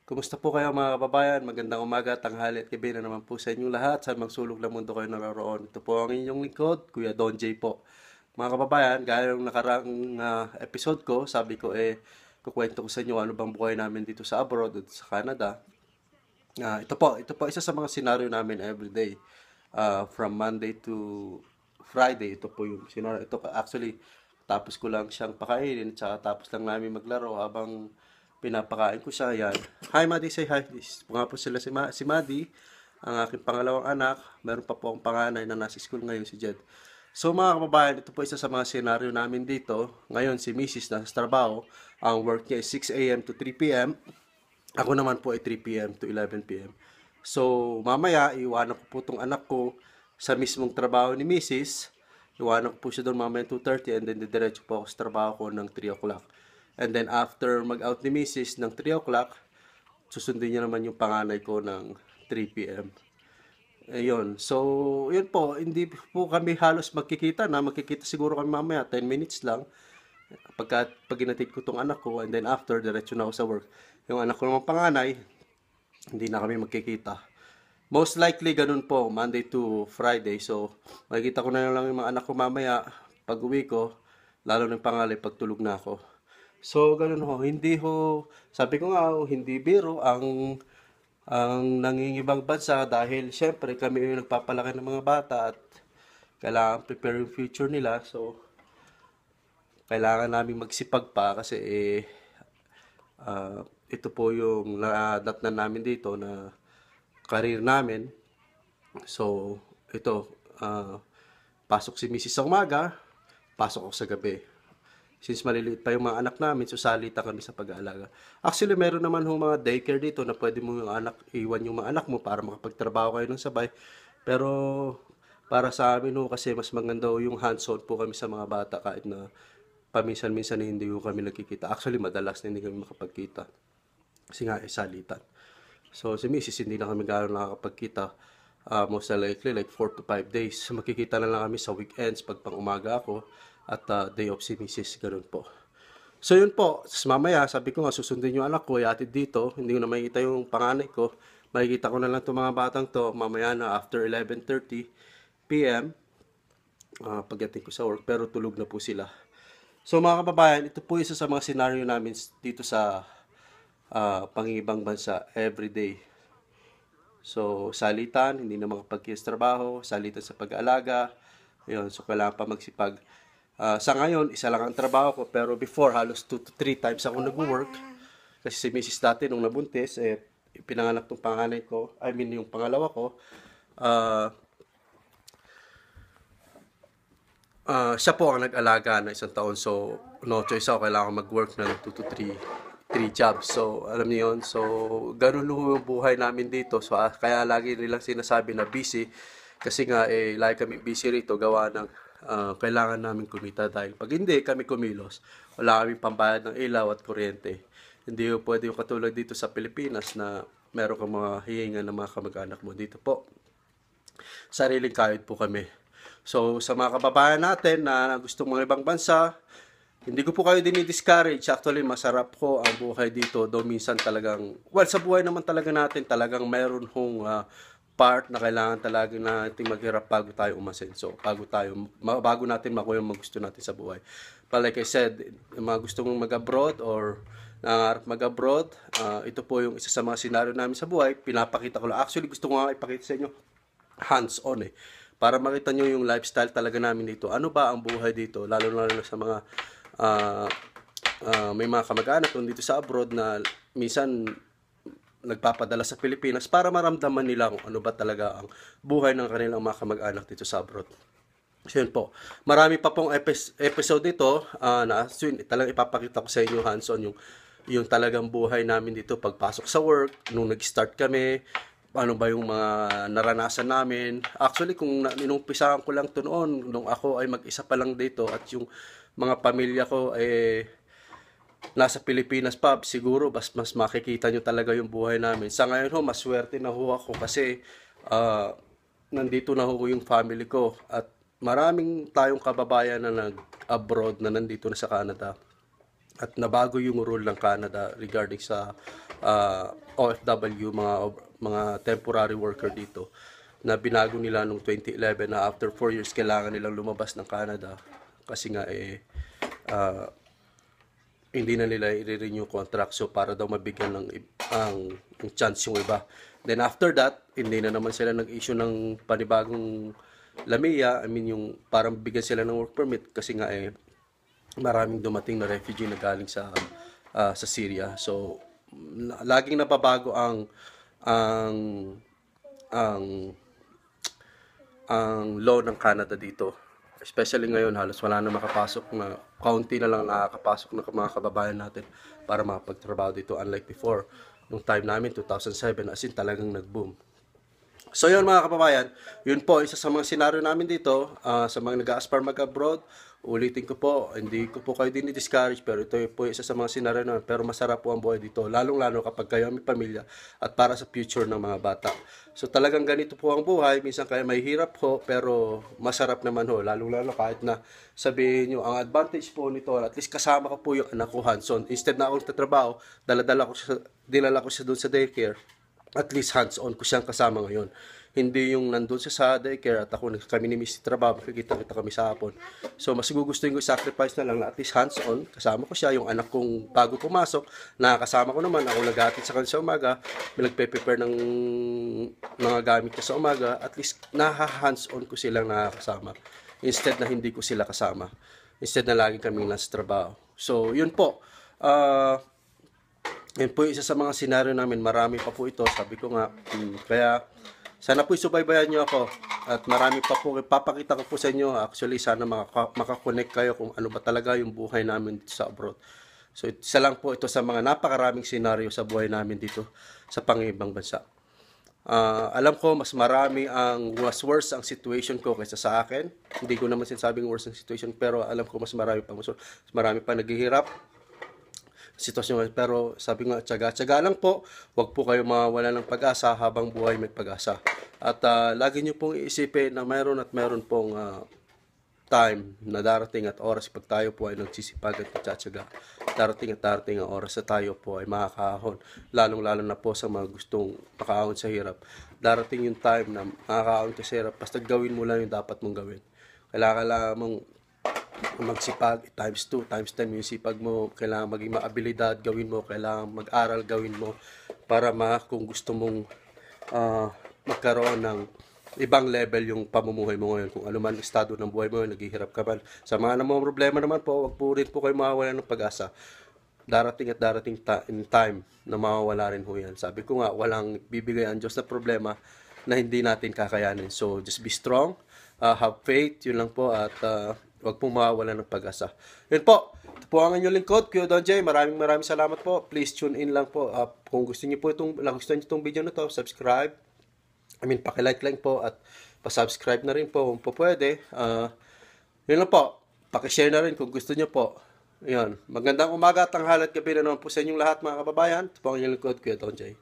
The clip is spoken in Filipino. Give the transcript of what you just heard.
Kumusta po kayo mga kababayan? Magandang umaga, tanghali at gabi na naman po sa inyong lahat. Sa mang sulok ng mundo kayo naroroon. Ito po ang inyong lingkod, Kuya Don J po. Mga kababayan, gaya ng nakaraang episode ko, sabi ko kukwento ko sa inyo ano bang buhay namin dito sa abroad at sa Canada. Ito po isa sa mga senaryo namin everyday. From Monday to Friday, ito po yung senaryo. Ito actually, tapos ko lang siyang pakainin, tsaka tapos lang namin maglaro habang pinapakain ko siya. Yan. Hi, Maddie, say hi. This po nga po sila si Maddie, ang aking pangalawang anak. Meron pa po akong panganay na nasa school ngayon, si Jed. So mga kababayan, ito po isa sa mga senaryo namin dito. Ngayon si Mrs. nasa trabaho. Ang work niya is 6 a.m. to 3 p.m. Ako naman po ay 3 p.m. to 11 p.m. So, mamaya, iwanan ko po itong anak ko sa mismong trabaho ni Mrs. Iwanan ko po siya doon mamaya 2:30 and then didiretso po ako sa trabaho ko ng 3 o'clock. And then after mag-out ni Mrs. ng 3 o'clock, susundin niya naman yung panganay ko ng 3 p.m. Ayun. So, yun po. Hindi po kami halos magkikita na. Magkikita siguro kami mamaya. 10 minutes lang. Pag inatid ko tong anak ko and then after, diretso na ako sa work. Yung anak ko naman panganay, hindi na kami magkikita. Most likely, ganun po. Monday to Friday. So, makikita ko na lang yung mga anak ko mamaya pag uwi ko. Lalo ng pangalay pag tulog na ako. So, ganun ho. Hindi ho, sabi ko nga ho, hindi biro ang nangingibang bansa dahil syempre kami yung nagpapalaki ng mga bata at kailangan prepare yung future nila. So, kailangan namin magsipag pa kasi ito po yung nadatnan namin dito na career namin. So, ito, pasok si Mrs. sa umaga, pasok ako sa gabi. Since maliliit pa yung mga anak namin, susalita kami sa pag-aalaga. Actually, meron naman yung mga daycare dito na pwede mo yung anak, iwan yung mga anak mo para makapagtrabaho kayo ng sabay. Pero, para sa amin ho, kasi mas maganda ho yung hands-on po kami sa mga bata kahit na paminsan-minsan hindi ho kami nagkikita. Actually, madalas na hindi kami makapagkita. Kasi nga, salitan. So, si Mrs. hindi na kami gano'n nakakapagkita. Most likely, like 4 to 5 days. Makikita na lang kami sa weekends pag pang umaga ako at day off si Mrs. Ganun po. So, yun po. Tapos mamaya, sabi ko nga, susundin yung anak ko, iatid dito. Hindi ko na makikita yung panganay ko. Makikita ko na lang itong mga batang to mamaya na after 11:30 p.m. Pagdating ko sa work. Pero tulog na po sila. So, mga kababayan, ito po isa sa mga senaryo namin dito sa pangibang bansa everyday. So, salitan, hindi na makapagkiyos trabaho, salitan sa pag-aalaga. Ayun, so kailangan pa magsipag. Sa ngayon, isa lang ang trabaho ko, pero before, halos 2 to 3 times ako nag-work. Kasi si Mrs. dati, nung nabuntis, pinanganak tong panganay ko, I mean, yung pangalawa ko, ah, siya po ang nag-alaga na isang taon. So, no choice ako. Kailangan mag-work ng 2 to 3 jobs. So, alam niyo yun. So, ganun yung buhay namin dito. So, kaya lagi nilang sinasabi na busy. Kasi nga, lagi kami busy rito. Gawa ng kailangan namin kumita. Dahil pag hindi kami kumilos, wala kami pambayad ng ilaw at kuryente. Hindi yung pwede yung katulad dito sa Pilipinas na meron kang mga hihingan ng mga kamag-anak mo. Dito po, sariling kahit po kami. So, sa mga kababayan natin na gustong mga ibang bansa, hindi ko po kayo dinidiscourage. Actually, masarap po ang buhay dito. Though minsan talagang, well, sa buhay naman talaga natin, talagang mayroon hong part na kailangan talaga natin maghirap bago tayo umasenso. Bago natin makuha yung gusto natin sa buhay. But like I said, yung mga gustong mag-abroad or nangarap mag-abroad, ito po yung isa sa mga senaryo namin sa buhay. Pinapakita ko lang. Actually, gusto ko nga ipakita sa inyo hands-on para makita nyo yung lifestyle talaga namin dito. Ano ba ang buhay dito? Lalo-lalo na sa mga may mga kamag-anak dito sa abroad na minsan nagpapadala sa Pilipinas para maramdaman nila kung ano ba talaga ang buhay ng kanilang mga kamag-anak dito sa abroad. So yun po. Marami pa pong episode dito na talagang ipapakita ko sa inyo hands-on yung talagang buhay namin dito pagpasok sa work, nung nag-start kami, ano ba yung mga naranasan namin. Actually, kung inumpisahan ko lang to noon, nung ako ay mag-isa pa lang dito at yung mga pamilya ko nasa Pilipinas pa, siguro mas makikita nyo talaga yung buhay namin. Sa ngayon ho, maswerte na ho ako kasi nandito na ho yung family ko at maraming tayong kababayan na nag-abroad na nandito na sa Canada. at nabago yung rule ng Canada regarding sa OFW, mga temporary worker dito, na binago nila nung 2011 na after 4 years kailangan nilang lumabas ng Canada kasi nga hindi na nila i-renew contract, so para daw mabigyan ng ang chance yung iba. Then after that, hindi na naman sila nag-issue ng panibagong LAMIA. I mean, yung parang bigyan sila ng work permit kasi nga maraming dumating na refugee na galing sa Syria. So laging nababago ang ang law ng Canada dito. Especially ngayon, halos wala na makapasok, na kaunti na lang nakakapasok ng mga kababayan natin para makapagtrabaho dito, unlike before nung time namin 2007, as in talagang nag-boom. So yun mga kababayan, yun po isa sa mga senaryo namin dito, sa mga nag-a-aspire mag-abroad. Ulitin ko po, hindi ko po kayo din i-discourage, pero ito po isa sa mga senaryo namin. Pero masarap po ang buhay dito, lalong-lalo kapag kayo may pamilya at para sa future ng mga bata. So talagang ganito po ang buhay, minsan kayo may hirap po, pero masarap naman ho, lalong-lalo kahit na sabihin nyo, ang advantage po nito, at least kasama ko po yung anak ko hands-on. Instead na akong tatrabaho, dinala ko siya doon sa daycare, at least hands-on ko siyang kasama ngayon. Hindi yung nandun siya sa daycare at kami ni Mr. Trabaho, makikita-kita kami sa hapon. So mas gugustuhin ko i-sacrifice na lang na at least hands-on, kasama ko siya, yung anak kong bago pumasok, nakakasama ko naman, ako nag-aatid sa kanya sa umaga, nagpe-prepare ng mga gamit niya sa umaga, at least hands-on ko silang nakakasama. Instead na hindi ko sila kasama. Instead na lagi kami nasa trabaho. So yun po. Yan po isa sa mga senaryo namin. Marami pa po ito. Sabi ko nga, kaya sana po isubaybayan nyo ako. At marami pa po, papakita ko po sa inyo. Actually, sana makakonect kayo kung ano ba talaga yung buhay namin dito sa abroad. So, isa lang po ito sa mga napakaraming senaryo sa buhay namin dito sa pang-ibang bansa. Alam ko, mas worse ang situation ko kaysa sa akin. Hindi ko naman sinasabing worse ang situation, pero alam ko mas marami pa naghihirap sitwasyon. Pero sabi nga, tiyaga lang po. Huwag po kayo mawala ng pag-asa habang buhay may pag-asa. At lagi nyo pong iisipin na mayroon pong time na darating at oras pag tayo po ay nagsisipag at nagtsatsaga. Darating ang oras na tayo po ay makakahon. Lalong-lalo na po sa mga gustong makahon sa hirap. Darating yung time na makakahon ka sa hirap. Basta gawin mo lang yung dapat mong gawin. Kailangan mong magsipag, times 2, times 10 yung sipag mo. Kailangan maging maabilidad, gawin mo. Kailangan mag-aral, gawin mo. Para kung gusto mong magkaroon ng ibang level yung pamumuhay mo ngayon. Kung ano man estado ng buhay mo, naghihirap ka man. Sa mga namang problema naman po, wag po rin po kayo mawawalan ng pag-asa. Darating in time na mawawala rin ho yan. Sabi ko nga, walang bibigay ang Diyos na problema na hindi natin kakayanin. So, just be strong, have faith, yun lang po, at wag pong mawawalan ng pag-asa. Yun po, ito po ang inyong lingkod, Kuya Don J. Maraming salamat po. Please tune in lang po. Kung gusto niyo po itong video na to, subscribe. Paki-like lang po at pa-subscribe na rin po kung po pwede. Yun lang po. Paki-share na rin kung gusto niyo po. Yun. Magandang umaga, tanghali at gabi na naman po sa inyong lahat mga kababayan. Ito po ang inyong lingkod, Kuya Don J.